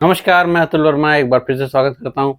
नमस्कार, मैं अतुल वर्मा एक बार फिर से स्वागत करता हूँ।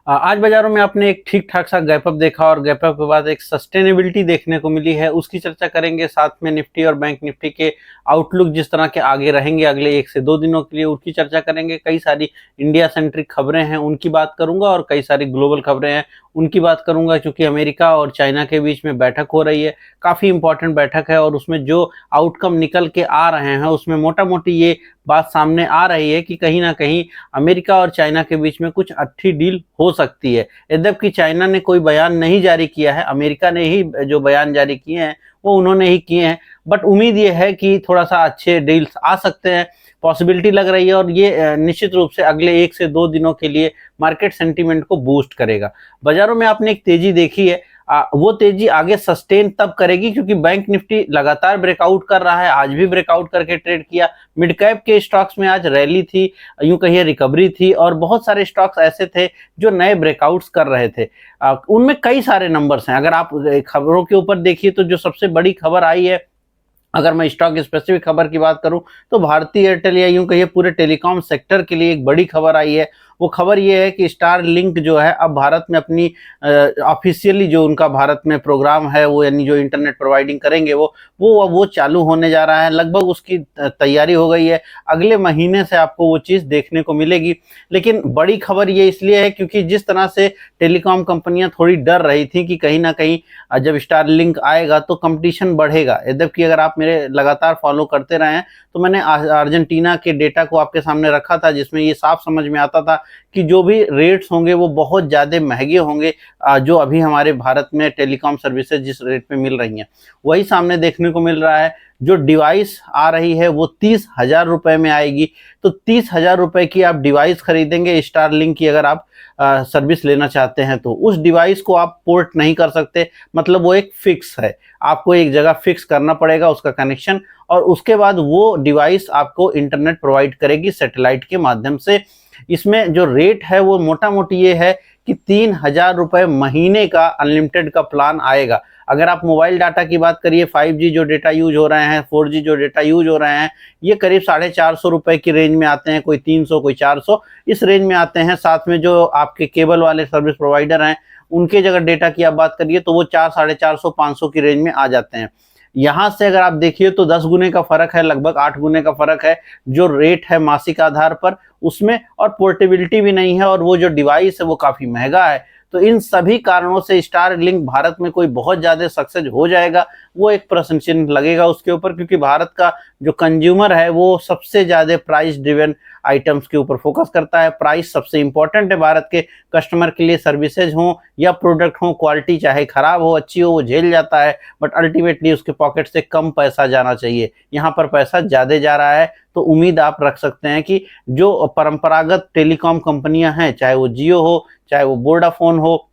आज बाज़ारों में आपने एक ठीक-ठाक सा गैप अप देखा और गैप अप के बाद एक सस्टेनेबिलिटी देखने को मिली है, उसकी चर्चा करेंगे। साथ में निफ्टी और बैंक निफ्टी के आउटलुक जिस तरह के आगे रहेंगे अगले 1 से 2 दिनों के लिए, उसकी चर्चा करेंगे। कई सारी इंडिया सेंट्रिक खबरें हैं, उनकी बात करूँगा और कई सारी ग्लोबल खबरें हैं, उनकी बात करूँगा। चूँकि अमेरिका और चाइना के बीच में बैठक हो रही है, काफ़ी इम्पोर्टेंट बैठक है और उसमें जो आउटकम निकल के आ रहे हैं, उसमें मोटा-मोटी ये बात सामने आ रही है कि कहीं न कहीं अमेरिका और चाइना के बीच में कुछ अच्छी डील हो सकती है। यद्यपि चाइना ने कोई बयान नहीं जारी किया है, अमेरिका ने ही जो बयान जारी किए हैं, वो उन्होंने ही किए हैं। बट उम्मीद ये है कि थोड़ा-सा अच्छे डील्स आ सकते हैं, पॉसिबिलिटी लग रही है और ये निश्चित रूप से अगले 1 से 2 दिनों के लिए मार्केट सेंटीमेंट को बूस्ट करेगा। बाज़ारों में आपने एक तेज़ी देखी है, वो तेज़ी आगे सस्टेन तब करेगी क्योंकि बैंक निफ्टी लगातार ब्रेकआउट कर रहा है, आज भी ब्रेकआउट करके ट्रेड किया। मिड कैप के स्टॉक्स में आज रैली थी, यूँ कहिए रिकवरी थी और बहुत सारे स्टॉक्स ऐसे थे जो नए ब्रेकआउट्स कर रहे थे। उनमें कई सारे नंबर्स हैं, अगर आप खबरों के ऊपर देखिए तो जो सबसे बड़ी खबर आई है, अगर मैं स्टॉक स्पेसिफिक खबर की बात करूं तो भारती एयरटेल या यूं कहिए पूरे टेलीकॉम सेक्टर के लिए एक बड़ी खबर आई है। वो खबर ये है कि स्टार लिंक जो है अब भारत में अपनी ऑफिशियली जो उनका भारत में प्रोग्राम है वो यानी जो इंटरनेट प्रोवाइडिंग करेंगे वो चालू होने जा रहा है। लगभग उसकी तैयारी हो गई है, अगले महीने से आपको वो चीज़ देखने को मिलेगी। लेकिन बड़ी खबर ये इसलिए है क्योंकि जिस तरह से टेलीकॉम कंपनियां थोड़ी डर रही थी कि कहीं ना कहीं जब स्टार लिंक आएगा तो कंपटीशन बढ़ेगा। यद्यपि अगर आप मेरे लगातार फॉलो करते रहे हैं तो मैंने अर्जेंटीना के डेटा को आपके सामने रखा था जिसमें ये साफ समझ में आता था कि जो भी रेट्स होंगे वो बहुत ज़्यादा महंगे होंगे। जो अभी हमारे भारत में टेलीकॉम सर्विसेज जिस रेट पे मिल रही हैं वही सामने देखने को मिल रहा है। जो डिवाइस आ रही है वो 30,000 रुपये में आएगी। तो 30,000 रुपये की आप डिवाइस खरीदेंगे स्टार लिंक की, अगर आप सर्विस लेना चाहते हैं तो उस डिवाइस को आप पोर्ट नहीं कर सकते। मतलब वो एक फिक्स है, आपको एक जगह फिक्स करना पड़ेगा उसका कनेक्शन और उसके बाद वो डिवाइस आपको इंटरनेट प्रोवाइड करेगी सैटेलाइट के माध्यम से। इसमें जो रेट है वो मोटा मोटी ये है कि 3,000 रुपये महीने का अनलिमिटेड का प्लान आएगा। अगर आप मोबाइल डाटा की बात करिए, 5G जो डेटा यूज हो रहे हैं, 4G जो डेटा यूज हो रहे हैं, ये करीब 450 रुपये की रेंज में आते हैं, कोई 300 कोई 400 इस रेंज में आते हैं। साथ में जो आपके केबल वाले सर्विस प्रोवाइडर हैं उनके अगर डेटा की आप बात करिए तो वो 400 साढ़े 400 500 की रेंज में आ जाते हैं। यहाँ से अगर आप देखिए तो 10 गुने का फर्क है, लगभग 8 गुने का फर्क है जो रेट है मासिक आधार पर उसमें, और पोर्टेबिलिटी भी नहीं है और वो जो डिवाइस है वो काफ़ी महंगा है। तो इन सभी कारणों से स्टार लिंक भारत में कोई बहुत ज़्यादा सक्सेस हो जाएगा वो एक प्रश्न चिन्ह लगेगा उसके ऊपर, क्योंकि भारत का जो कंज्यूमर है वो सबसे ज़्यादा प्राइस ड्रिवन आइटम्स के ऊपर फोकस करता है। प्राइस सबसे इंपॉर्टेंट है भारत के कस्टमर के लिए, सर्विसेज हो या प्रोडक्ट हो, क्वालिटी चाहे खराब हो अच्छी हो वो झेल जाता है, बट अल्टीमेटली उसके पॉकेट से कम पैसा जाना चाहिए। यहाँ पर पैसा ज़्यादा जा रहा है तो उम्मीद आप रख सकते हैं कि जो परंपरागत टेलीकॉम कंपनियां हैं, चाहे वो जियो हो, चाहे वो वोडाफोन हो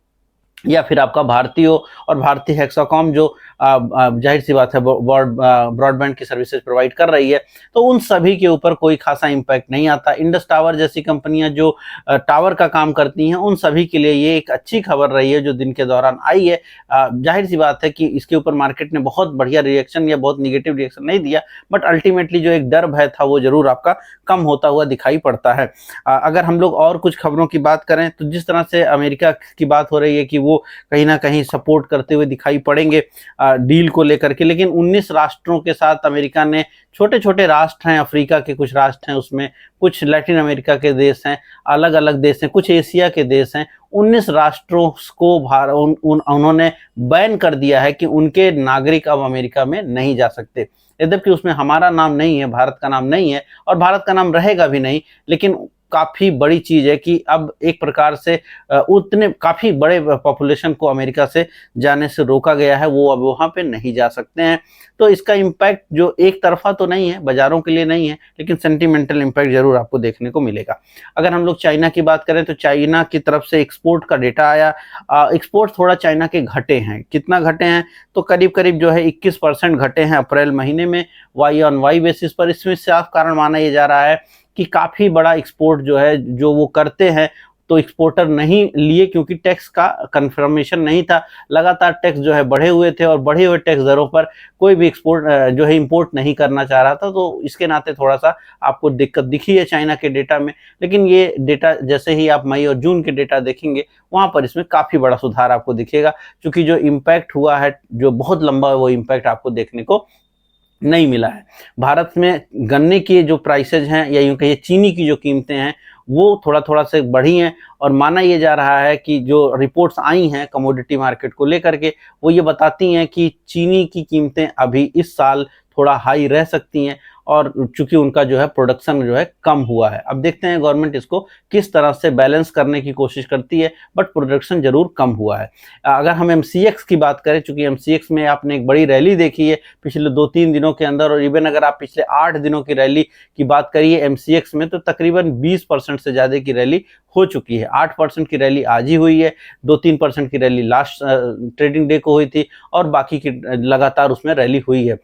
या फिर आपका भारती हो, और भारती हेक्साकॉम जो जाहिर सी बात है ब्रॉडबैंड की सर्विसेज प्रोवाइड कर रही है, तो उन सभी के ऊपर कोई खासा इम्पैक्ट नहीं आता। इंडस टावर जैसी कंपनियां जो टावर का काम करती हैं उन सभी के लिए ये एक अच्छी खबर रही है जो दिन के दौरान आई है। जाहिर सी बात है कि इसके ऊपर मार्केट ने बहुत बढ़िया रिएक्शन या बहुत निगेटिव रिएक्शन नहीं दिया, बट अल्टीमेटली जो एक डर भय था वो जरूर आपका कम होता हुआ दिखाई पड़ता है। अगर हम लोग और कुछ खबरों की बात करें तो जिस तरह से अमेरिका की बात हो रही है कि वो कहीं ना कहीं सपोर्ट करते हुए दिखाई पड़ेंगे डील को लेकर के, लेकिन 19 राष्ट्रों के साथ अमेरिका ने, छोटे छोटे राष्ट्र हैं, अफ्रीका के कुछ राष्ट्र हैं, उसमें कुछ लैटिन अमेरिका के देश हैं, अलग अलग देश हैं, कुछ एशिया के देश हैं, 19 राष्ट्रों को उन्होंने बैन कर दिया है कि उनके नागरिक अब अमेरिका में नहीं जा सकते। यद्यपि उसमें हमारा नाम नहीं है, भारत का नाम नहीं है और भारत का नाम रहेगा भी नहीं, लेकिन काफ़ी बड़ी चीज़ है कि अब एक प्रकार से उतने काफ़ी बड़े पॉपुलेशन को अमेरिका से जाने से रोका गया है, वो अब वहाँ पे नहीं जा सकते हैं। तो इसका इम्पैक्ट जो एक तरफा तो नहीं है, बाज़ारों के लिए नहीं है, लेकिन सेंटिमेंटल इम्पैक्ट ज़रूर आपको देखने को मिलेगा। अगर हम लोग चाइना की बात करें तो चाइना की तरफ से एक्सपोर्ट का डेटा आया। एक्सपोर्ट थोड़ा चाइना के घटे हैं, कितना घटे हैं तो करीब करीब जो है 21% घटे हैं अप्रैल महीने में वाई ऑन वाई बेसिस पर। इसमें साफ कारण माना ये जा रहा है कि काफ़ी बड़ा एक्सपोर्ट जो है जो वो करते हैं तो एक्सपोर्टर नहीं लिए क्योंकि टैक्स का कंफर्मेशन नहीं था। लगातार टैक्स जो है बढ़े हुए थे और बढ़े हुए टैक्स दरों पर कोई भी एक्सपोर्ट जो है इंपोर्ट नहीं करना चाह रहा था, तो इसके नाते थोड़ा सा आपको दिक्कत दिखी है चाइना के डेटा में। लेकिन ये डेटा जैसे ही आप मई और जून के डेटा देखेंगे वहां पर इसमें काफी बड़ा सुधार आपको दिखेगा, क्योंकि जो इम्पैक्ट हुआ है जो बहुत लंबा है वो इम्पैक्ट आपको देखने को नहीं मिला है। भारत में गन्ने की जो प्राइसेज हैं या यूं कहिए चीनी की जो कीमतें हैं वो थोड़ा थोड़ा से बढ़ी हैं, और माना ये जा रहा है कि जो रिपोर्ट्स आई हैं कमोडिटी मार्केट को लेकर के वो ये बताती हैं कि चीनी की कीमतें अभी इस साल थोड़ा हाई रह सकती हैं, और चूंकि उनका जो है प्रोडक्शन जो है कम हुआ है। अब देखते हैं गवर्नमेंट इसको किस तरह से बैलेंस करने की कोशिश करती है, बट प्रोडक्शन जरूर कम हुआ है। अगर हम एमसीएक्स की बात करें, चूंकि एमसीएक्स में आपने एक बड़ी रैली देखी है पिछले 2-3 दिनों के अंदर, और इवन अगर आप पिछले 8 दिनों की रैली की बात करिए एमसीएक्स में तो तकरीबन 20% से ज्यादा की रैली हो चुकी है। 8% की रैली आज ही हुई है, 2-3% की रैली लास्ट ट्रेडिंग डे को हुई थी, और बाकी की लगातार उसमें रैली हुई है।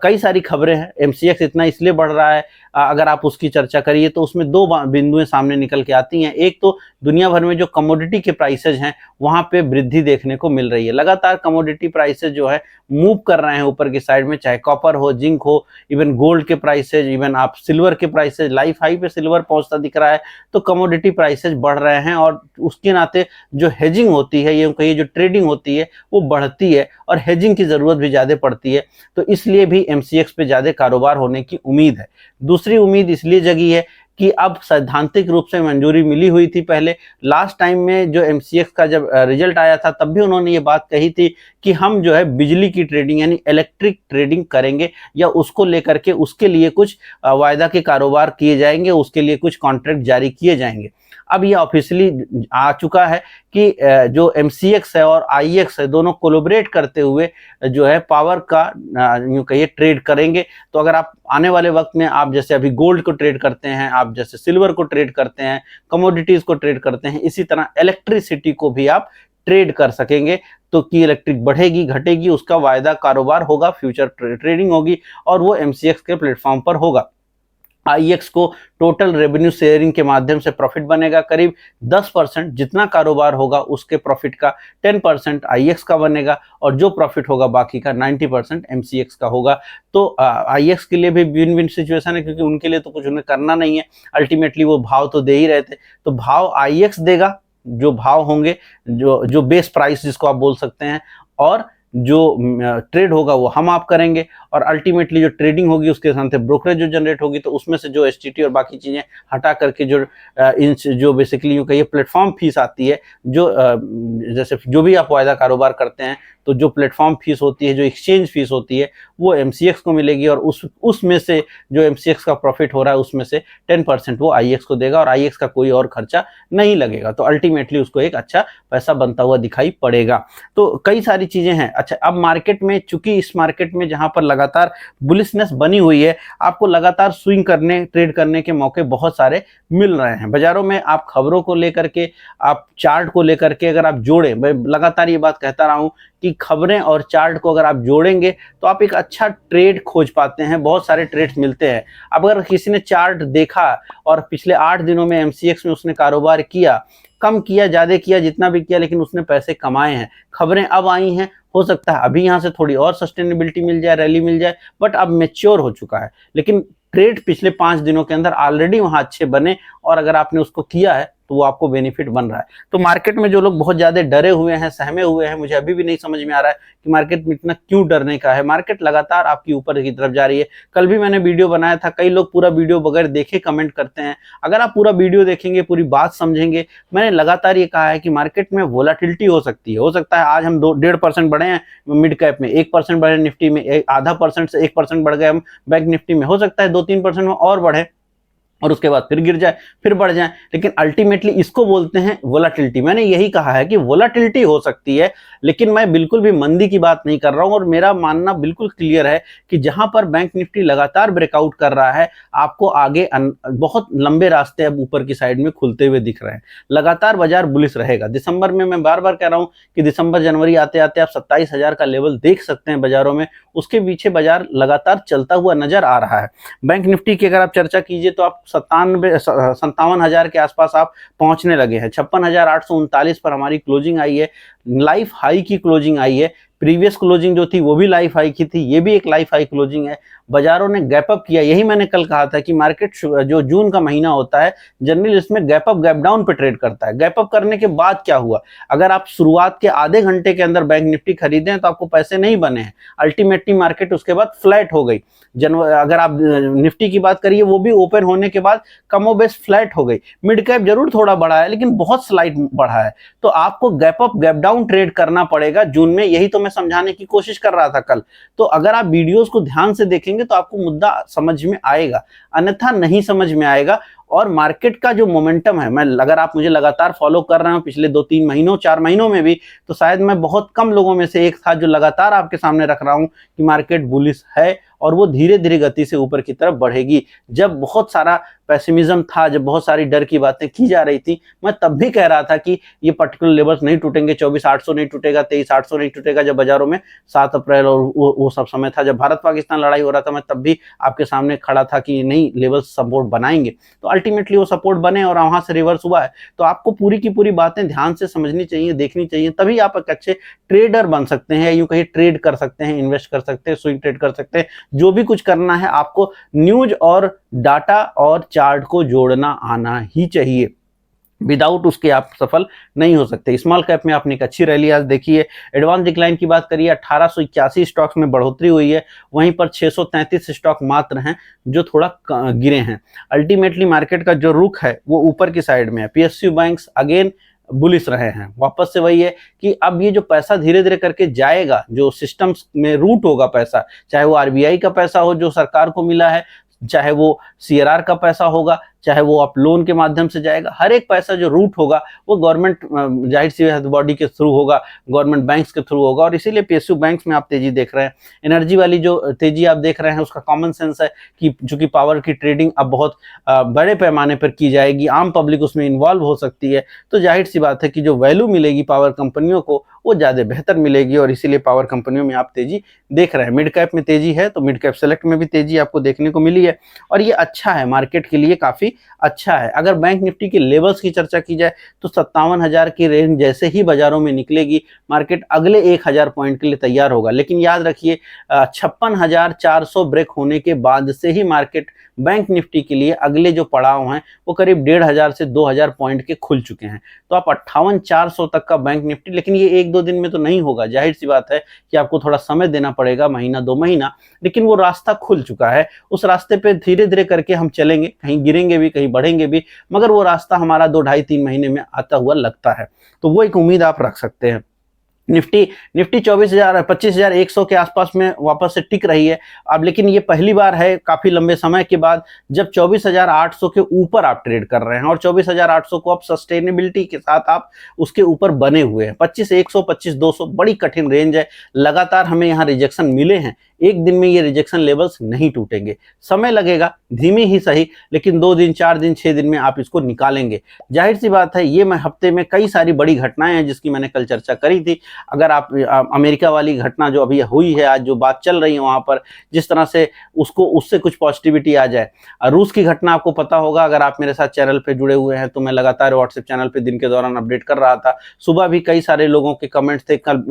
कई सारी खबरें हैं। एमसीएक्स इतना इसलिए बढ़ रहा है, अगर आप उसकी चर्चा करिए तो उसमें दो बिंदुएं सामने निकल के आती हैं। एक तो दुनिया भर में जो कमोडिटी के प्राइसेज हैं वहां पे वृद्धि देखने को मिल रही है। लगातार कमोडिटी प्राइसेज जो है मूव कर रहे हैं ऊपर की साइड में, चाहे कॉपर हो, जिंक हो, इवन गोल्ड के प्राइसेज, इवन आप सिल्वर के प्राइसेज, लाइफ हाई पे सिल्वर पहुंचता दिख रहा है। तो कमोडिटी प्राइसेज बढ़ रहे हैं, और उसके नाते जो हेजिंग होती है, ये कहिए जो ट्रेडिंग होती है वो बढ़ती है, और हेजिंग की जरूरत भी ज्यादा पड़ती है। तो इसलिए भी एमसीएक्स पे ज्यादा कारोबार होने की उम्मीद है। दूसरी उम्मीद इसलिए जगी है कि अब सैद्धांतिक रूप से मंजूरी मिली हुई थी। पहले लास्ट टाइम में जो एमसीएक्स का जब रिजल्ट आया था तब भी उन्होंने ये बात कही थी कि हम जो है बिजली की ट्रेडिंग यानी इलेक्ट्रिक ट्रेडिंग करेंगे, या उसको लेकर के उसके लिए कुछ वायदा के कारोबार किए जाएंगे, उसके लिए कुछ कॉन्ट्रैक्ट जारी किए जाएंगे। अब ये ऑफिशियली आ चुका है कि जो एमसीएक्स है और आईएक्स है दोनों कोलैबोरेट करते हुए जो है पावर का यूं कहिए ट्रेड करेंगे। तो अगर आप आने वाले वक्त में आप जैसे अभी गोल्ड को ट्रेड करते हैं, आप जैसे सिल्वर को ट्रेड करते हैं, कमोडिटीज को ट्रेड करते हैं, इसी तरह इलेक्ट्रिसिटी को भी आप ट्रेड कर सकेंगे। तो कि इलेक्ट्रिक बढ़ेगी घटेगी उसका वायदा कारोबार होगा, फ्यूचर ट्रेडिंग होगी, और वो एमसीएक्स के प्लेटफॉर्म पर होगा। आईएक्स को टोटल रेवेन्यू शेयरिंग के माध्यम से प्रॉफिट बनेगा करीब 10%, जितना कारोबार होगा उसके प्रॉफिट का 10% आईएक्स का बनेगा, और जो प्रॉफिट होगा बाकी का 90% एमसीएक्स का होगा। तो आईएक्स के लिए भी विन विन सिचुएशन है, क्योंकि उनके लिए तो कुछ उन्हें करना नहीं है, अल्टीमेटली वो भाव तो दे ही रहे थे। तो भाव आईएक्स देगा, जो भाव होंगे, जो बेस प्राइस जिसको आप बोल सकते हैं, और जो ट्रेड होगा वो हम आप करेंगे, और अल्टीमेटली जो ट्रेडिंग होगी उसके साथ ब्रोकरेज जो जनरेट होगी, तो उसमें से जो एसटीटी और बाकी चीजें हटा करके जो बेसिकली यूं कहिए प्लेटफॉर्म फीस आती है, जो जैसे जो भी आप वायदा कारोबार करते हैं तो जो प्लेटफॉर्म फीस होती है, जो एक्सचेंज फीस होती है, वो एमसीएक्स को मिलेगी, और उसमें से जो एमसीएक्स का प्रॉफिट हो रहा है उसमें से 10% वो आईएक्स को देगा, और आईएक्स का कोई और खर्चा नहीं लगेगा। तो अल्टीमेटली उसको एक अच्छा पैसा बनता हुआ दिखाई पड़ेगा। तो कई सारी चीजें हैं। अच्छा, अब मार्केट में, चूंकि इस मार्केट में जहां पर लगातार बुलिशनेस बनी हुई है, आपको लगातार स्विंग करने, ट्रेड करने के मौके बहुत सारे मिल रहे हैं बाजारों में। आप खबरों को लेकर के, आप चार्ट को लेकर के अगर आप जोड़ें, मैं लगातार ये बात कहता रहा हूं कि खबरें और चार्ट को अगर आप जोड़ेंगे तो आप एक अच्छा ट्रेड खोज पाते हैं, बहुत सारे ट्रेड्स मिलते हैं। अब अगर किसी ने चार्ट देखा और पिछले 8 दिनों में एमसीएक्स में उसने कारोबार किया, कम किया ज्यादा किया जितना भी किया, लेकिन उसने पैसे कमाए हैं, खबरें अब आई हैं, हो सकता है अभी यहाँ से थोड़ी और सस्टेनेबिलिटी मिल जाए, रैली मिल जाए, बट अब मैच्योर हो चुका है। लेकिन ट्रेड पिछले 5 दिनों के अंदर ऑलरेडी वहां अच्छे बने, और अगर आपने उसको किया है तो वो आपको बेनिफिट बन रहा है। तो मार्केट में जो लोग बहुत ज्यादा डरे हुए हैं, सहमे हुए हैं, मुझे अभी भी नहीं समझ में आ रहा है कि मार्केट में इतना क्यों डरने का है। मार्केट लगातार आपकी ऊपर की तरफ जा रही है। कल भी मैंने वीडियो बनाया था, कई लोग पूरा वीडियो बगैर देखे कमेंट करते हैं। अगर आप पूरा वीडियो देखेंगे, पूरी बात समझेंगे, मैंने लगातार ये कहा है कि मार्केट में वोलाटिलिटी हो सकती है। हो सकता है आज हम 1.5% बढ़े हैं मिड कैप में, 1% बढ़े निफ्टी में, 0.5% से 1% बढ़ गए हम बैंक निफ्टी में, हो सकता है 2-3% में और बढ़े, और उसके बाद फिर गिर जाए, फिर बढ़ जाए, लेकिन अल्टीमेटली इसको बोलते हैं वोलाटिलिटी। मैंने यही कहा है कि वोलाटिलिटी हो सकती है, लेकिन मैं बिल्कुल भी मंदी की बात नहीं कर रहा हूं, और मेरा मानना बिल्कुल क्लियर है कि जहां पर बैंक निफ्टी लगातार ब्रेकआउट कर रहा है, आपको आगे बहुत लंबे रास्ते अब ऊपर की साइड में खुलते हुए दिख रहे हैं। लगातार बाजार बुलिश रहेगा। दिसंबर में मैं बार बार कह रहा हूं कि दिसंबर जनवरी आते आते आप 27,000 का लेवल देख सकते हैं बाजारों में, उसके पीछे बाजार लगातार चलता हुआ नजर आ रहा है। बैंक निफ्टी की अगर आप चर्चा कीजिए तो आप 57,000 के आसपास आप पहुंचने लगे हैं। 56,839 पर हमारी क्लोजिंग आई है, लाइफ हाई की क्लोजिंग आई है। प्रीवियस क्लोजिंग जो थी वो भी लाइफ हाई की थी, ये भी एक लाइफ हाई क्लोजिंग है। बाजारों ने गैप अप किया, यही मैंने कल कहा था कि मार्केट जो जून का महीना होता है जनरली इसमें गैप अप गैप डाउन पे ट्रेड करता है। गैप अप करने के बाद क्या हुआ, अगर आप शुरुआत के आधे घंटे के अंदर बैंक निफ्टी खरीदें तो आपको पैसे नहीं बने हैं, अल्टीमेटली मार्केट उसके बाद फ्लैट हो गई। अगर आप निफ्टी की बात करिए, वो भी ओपन होने के बाद कमोबेश फ्लैट हो गई। मिड कैप जरूर थोड़ा बढ़ा है लेकिन बहुत स्लाइड बढ़ा है। तो आपको gap up gap down trade करना पड़ेगा जून में, यही तो मैं समझाने की कोशिश कर रहा था कल। तो अगर आप वीडियोस को ध्यान से देखेंगे तो आपको मुद्दा समझ में आएगा, अन्यथा नहीं समझ में आएगा। और मार्केट का जो मोमेंटम है, अगर आप मुझे लगातार फॉलो कर रहे हो पिछले 2-3 महीनों 4 महीनों में भी, तो शायद मैं बहुत कम लोगों में से एक था जो लगातार आपके सामने रख रहा हूं कि मार्केट बुलिश है और वो धीरे धीरे गति से ऊपर की तरफ बढ़ेगी। जब बहुत सारा पेसिमिज्म था, जब बहुत सारी डर की बातें की जा रही थी, मैं तब भी कह रहा था कि ये पर्टिकुलर लेवल्स नहीं टूटेंगे, 24,800 नहीं टूटेगा, 23,800 नहीं टूटेगा। जब बाजारों में 7 अप्रैल और वो सब समय था जब भारत पाकिस्तान लड़ाई हो रहा था, मैं तब भी आपके सामने खड़ा था कि नहीं, लेवल्स सपोर्ट बनाएंगे। तो अल्टीमेटली वो सपोर्ट बने और वहां से रिवर्स हुआ है। तो आपको पूरी की पूरी बातें ध्यान से समझनी चाहिए, देखनी चाहिए, तभी आप एक अच्छे ट्रेडर बन सकते हैं, यूं कहीं ट्रेड कर सकते हैं, इन्वेस्ट कर सकते हैं, स्विंग ट्रेड कर सकते हैं। जो भी कुछ करना है आपको न्यूज और डाटा और चार्ट को जोड़ना आना ही चाहिए, विदाउट उसके आप सफल नहीं हो सकते। स्मॉल कैप में आपने एक अच्छी रैली आज देखी है। एडवांस डिक्लाइन की बात करिए, 1881 स्टॉक्स में बढ़ोतरी हुई है, वहीं पर 633 स्टॉक मात्र हैं जो थोड़ा गिरे हैं। अल्टीमेटली मार्केट का जो रुख है वो ऊपर की साइड में है। पीएसयू बैंक्स अगेन बुलिश रहे हैं। वापस से वही है कि अब ये जो पैसा धीरे धीरे करके जाएगा, जो सिस्टम्स में रूट होगा पैसा, चाहे वो आरबीआई का पैसा हो जो सरकार को मिला है, चाहे वो सीआरआर का पैसा होगा, चाहे वो आप लोन के माध्यम से जाएगा, हर एक पैसा जो रूट होगा वो गवर्नमेंट जाहिर सी बॉडी के थ्रू होगा, गवर्नमेंट बैंक्स के थ्रू होगा। और इसीलिए पीएसयू बैंक्स में आप तेजी देख रहे हैं। एनर्जी वाली जो तेजी आप देख रहे हैं उसका कॉमन सेंस है कि चूंकि पावर की ट्रेडिंग अब बहुत बड़े पैमाने पर की जाएगी, आम पब्लिक उसमें इन्वॉल्व हो सकती है, तो जाहिर सी बात है कि जो वैल्यू मिलेगी पावर कंपनियों को वो ज़्यादा बेहतर मिलेगी और इसीलिए पावर कंपनियों में आप तेजी देख रहे हैं। मिड कैप में तेजी है तो मिड कैप सेलेक्ट में भी तेजी आपको देखने को मिली है और ये अच्छा है, मार्केट के लिए काफ़ी अच्छा है। अगर बैंक निफ्टी के लेवल्स की चर्चा की जाए तो 57,000 की रेंज जैसे ही बाजारों में निकलेगी, मार्केट अगले 1,000 पॉइंट के लिए तैयार होगा। लेकिन याद रखिए 56,400 ब्रेक होने के बाद से ही मार्केट बैंक निफ्टी के लिए अगले जो पड़ाव हैं वो करीब 1,500 से 2,000 पॉइंट के खुल चुके हैं। तो आप 58,400 तक का बैंक निफ्टी, लेकिन ये 1-2 दिन में तो नहीं होगा, जाहिर सी बात है कि आपको थोड़ा समय देना पड़ेगा, महीना 2 महीना, लेकिन वो रास्ता खुल चुका है। उस रास्ते पे धीरे धीरे करके हम चलेंगे, कहीं गिरेंगे भी, कहीं बढ़ेंगे भी, मगर वो रास्ता हमारा 2 ढाई 3 महीने में आता हुआ लगता है। तो वो एक उम्मीद आप रख सकते हैं। निफ्टी 25,100 के आसपास में वापस से टिक रही है अब, लेकिन ये पहली बार है काफी लंबे समय के बाद जब 24,800 के ऊपर आप ट्रेड कर रहे हैं और 24,800 को आप सस्टेनेबिलिटी के साथ आप उसके ऊपर बने हुए हैं। 25,100 25,200 बड़ी कठिन रेंज है, लगातार हमें यहाँ रिजेक्शन मिले हैं। एक दिन में ये रिजेक्शन लेवल्स नहीं टूटेंगे, समय लगेगा, धीमी ही सही, लेकिन 2 दिन 4 दिन 6 दिन में आप इसको निकालेंगे। जाहिर सी बात है ये हफ्ते में कई सारी बड़ी घटनाएं हैं जिसकी मैंने कल चर्चा करी थी। अगर आप अमेरिका वाली घटना जो अभी हुई है, आज जो बात चल रही है वहां पर, जिस तरह से उससे कुछ पॉजिटिविटी आ जाए। रूस की घटना आपको पता होगा, अगर आप मेरे साथ चैनल पे जुड़े हुए हैं तो मैं लगातार व्हाट्सएप चैनल पे दिन के दौरान अपडेट कर रहा था। सुबह भी कई सारे लोगों के कमेंट्स थे, कल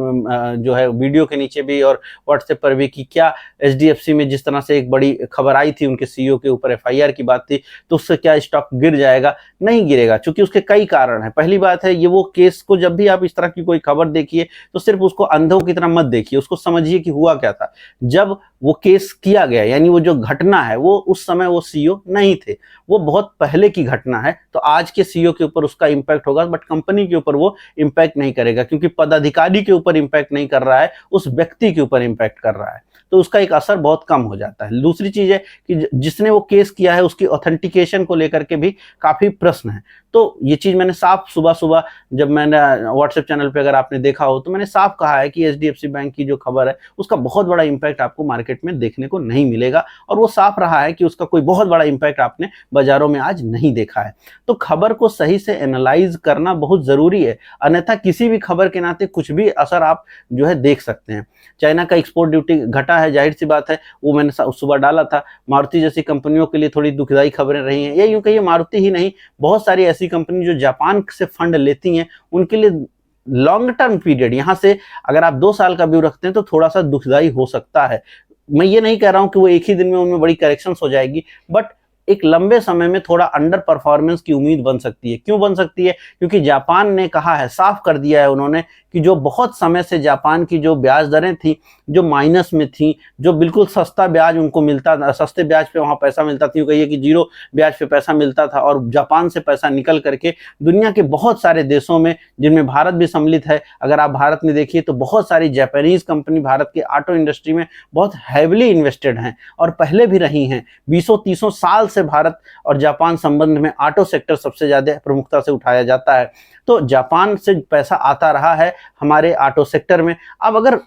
जो है वीडियो के नीचे भी और व्हाट्सएप पर भी, कि क्या एचडीएफसी में जिस तरह से एक बड़ी खबर आई थी, उनके सीईओ के ऊपर एफआईआर की बात थी, तो उससे क्या स्टॉक गिर जाएगा? नहीं गिरेगा, क्योंकि उसके कई कारण हैं। पहली बात है, ये वो केस को जब भी आप इस तरह की कोई खबर देखिए तो सिर्फ उसको अंधों की तरह मत देखिए, उसको समझिए कि हुआ क्या था। जब वो केस किया गया, यानी वो जो घटना है, वो उस समय वो सीईओ नहीं थे, वो बहुत पहले की घटना है, तो आज के सीईओ के ऊपर उसका इंपैक्ट होगा, बट कंपनी के ऊपर वो इंपैक्ट नहीं करेगा, क्योंकि पदाधिकारी के ऊपर इंपैक्ट नहीं कर रहा है, उस व्यक्ति के ऊपर इंपैक्ट कर रहा है, तो उसका एक असर बहुत कम हो जाता है। दूसरी चीज है कि जिसने वो केस किया है उसकी ऑथेंटिकेशन को लेकर के भी काफी प्रश्न है। तो ये चीज मैंने साफ सुबह सुबह जब मैंने व्हाट्सएप चैनल पे, अगर आपने देखा हो तो मैंने साफ कहा है कि एचडीएफसी बैंक की जो खबर है उसका बहुत बड़ा इंपैक्ट आपको मार्केट मार्केट में देखने को नहीं मिलेगा, और वो साफ रहा है कि उसका कोई बहुत बड़ा इंपैक्ट आपने बाजारों में आज नहीं देखा है। तो खबर को सही से एनालाइज करना बहुत जरूरी है, अन्यथा किसी भी खबर के नाते कुछ भी असर आप जो है देख सकते हैं। चाइना का एक्सपोर्ट ड्यूटी घटा है, जाहिर सी बात है, वो मैंने सुबह डाला था। मारुति जैसी कंपनियों के लिए थोड़ी दुखदाई खबरें रही हैं। ये यूं कहिए मारुति ही नहीं, बहुत सारी ऐसी कंपनी जो जापान से फंड लेती हैं, उनके लिए लॉन्ग टर्म पीरियड, यहाँ से अगर आप 2 साल का व्यू रखते हैं तो थोड़ा सा दुखदाई हो सकता है। मैं ये नहीं कह रहा हूं कि वो एक ही दिन में उनमें बड़ी करेक्शंस हो जाएगी, बट एक लंबे समय में थोड़ा अंडर परफॉर्मेंस की उम्मीद बन सकती है। क्यों बन सकती है? क्योंकि जापान ने कहा है, साफ कर दिया है उन्होंने, कि जो बहुत समय से जापान की जो ब्याज दरें थी, जो माइनस में थी, जो बिल्कुल सस्ता ब्याज उनको मिलता था, सस्ते ब्याज पे वहाँ पैसा मिलता था, कहिए कि 0 ब्याज पे पैसा मिलता था, और जापान से पैसा निकल करके दुनिया के बहुत सारे देशों में, जिनमें भारत भी सम्मिलित है, अगर आप भारत में देखिए तो बहुत सारी जापानीज कंपनी भारत के ऑटो इंडस्ट्री में बहुत हैविली इन्वेस्टेड हैं, और पहले भी रही हैं। 20-30 साल से भारत और जापान संबंध में ऑटो सेक्टर सबसे ज़्यादा प्रमुखता से उठाया जाता है। तो जापान से पैसा आता रहा है हमारे ऑटो सेक्टर में। अब अगर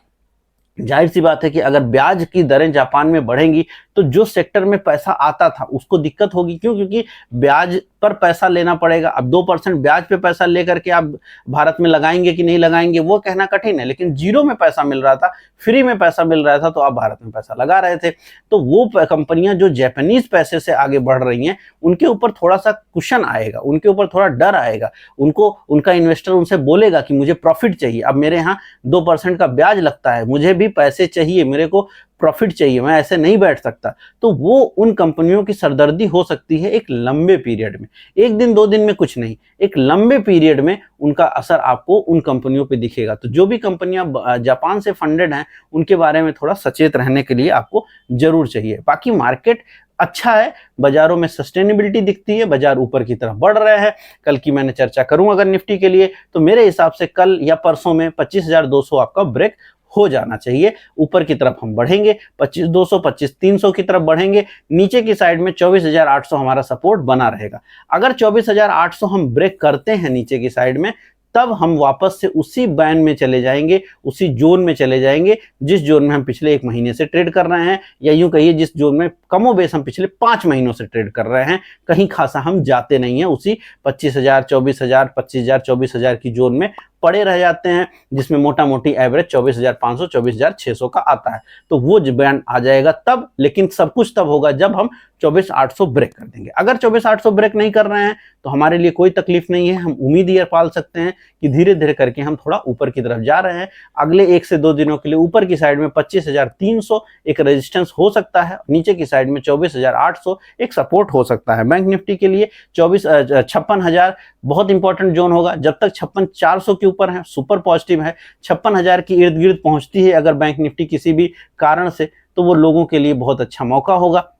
जाहिर सी बात है कि अगर ब्याज की दरें जापान में बढ़ेंगी तो जो सेक्टर में पैसा आता था उसको दिक्कत होगी। क्यों? क्योंकि ब्याज पर पैसा लेना पड़ेगा। अब 2% ब्याज पे पैसा लेकर के आप भारत में लगाएंगे कि नहीं लगाएंगे वो कहना कठिन है, लेकिन 0 में पैसा मिल रहा था, फ्री में पैसा मिल रहा था, तो आप भारत में पैसा लगा रहे थे। तो वो कंपनियां जो जापानीज पैसे से आगे बढ़ रही हैं, उनके ऊपर थोड़ा सा कुशन आएगा, उनके ऊपर थोड़ा डर आएगा। उनको उनका इन्वेस्टर उनसे बोलेगा कि मुझे प्रॉफिट चाहिए, अब मेरे यहाँ 2% का ब्याज लगता है, मुझे भी पैसे चाहिए, मेरे को प्रॉफिट चाहिए, मैं ऐसे नहीं बैठ सकता। तो वो उन कंपनियों की सरदर्दी हो सकती है एक लंबे पीरियड में, 1 दिन 2 दिन में कुछ नहीं, एक लंबे पीरियड में उनका असर आपको उन कंपनियों पे दिखेगा। तो जो भी कंपनियां जापान से फंडेड हैं उनके बारे में थोड़ा सचेत रहने के लिए आपको जरूर चाहिए। बाकी मार्केट अच्छा है, बाजारों में सस्टेनेबिलिटी दिखती है, बाजार ऊपर की तरफ बढ़ रहे हैं। कल की मैंने चर्चा करूं अगर निफ्टी के लिए, तो मेरे हिसाब से कल या परसों में 25,200 आपका ब्रेक हो जाना चाहिए। ऊपर की तरफ हम बढ़ेंगे 25,200, 25,300 की तरफ बढ़ेंगे। नीचे की साइड में 24,800 हमारा सपोर्ट बना रहेगा। अगर 24,800 हम ब्रेक करते हैं नीचे की साइड में, तब हम वापस से उसी बैंड में चले जाएंगे, उसी जोन में चले जाएंगे जिस जोन में हम पिछले 1 महीने से ट्रेड कर रहे हैं, या यूं कहिए जिस जोन में कमोबेश हम पिछले 5 महीनों से ट्रेड कर रहे हैं। कहीं खासा हम जाते नहीं हैं, उसी 25,000, 24,000, 25,000, 24,000 की जोन में पड़े रह जाते हैं, जिसमें मोटा मोटी एवरेज 24,500, 24,600 का आता है। तो वो बैंड आ जाएगा तब, लेकिन सब कुछ तब होगा जब हम 24,800 ब्रेक कर देंगे। अगर 24,800 ब्रेक नहीं कर रहे हैं तो हमारे लिए कोई तकलीफ नहीं है, हम उम्मीद ये पाल सकते हैं कि धीरे धीरे करके हम थोड़ा ऊपर की तरफ जा रहे हैं। अगले 1 से 2 दिनों के लिए ऊपर की साइड में 25,300 एक रेजिस्टेंस हो सकता है, नीचे की साइड में 24,800 एक सपोर्ट हो सकता है। बैंक निफ्टी के लिए 56,000 बहुत इंपॉर्टेंट जोन होगा। जब तक 56,400 के ऊपर है, सुपर पॉजिटिव है, 56,000 की इर्द गिर्द पहुंचती है अगर बैंक निफ्टी किसी भी कारण से, तो वो लोगों के लिए बहुत अच्छा मौका होगा।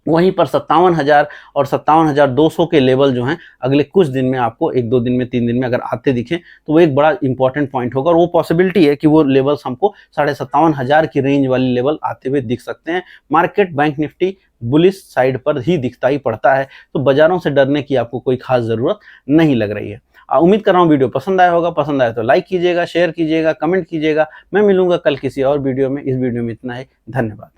वहीं पर 57,000 और 57,200 के लेवल जो हैं अगले कुछ दिन में आपको 1-2 दिन में 3 दिन में अगर आते दिखें तो वो एक बड़ा इंपॉर्टेंट पॉइंट होगा, और वो पॉसिबिलिटी है कि वो लेवल्स हमको 57,500 की रेंज वाली लेवल आते हुए दिख सकते हैं। Market bank Nifty bullish side पर ही दिखता ही पड़ता है, तो बाजारों से डरने की आपको कोई खास ज़रूरत नहीं लग रही है। उम्मीद कर रहा हूँ वीडियो पसंद आया होगा। पसंद आया तो लाइक कीजिएगा, शेयर कीजिएगा, कमेंट कीजिएगा। मैं मिलूंगा कल किसी और वीडियो में। इस वीडियो में इतना ही, धन्यवाद।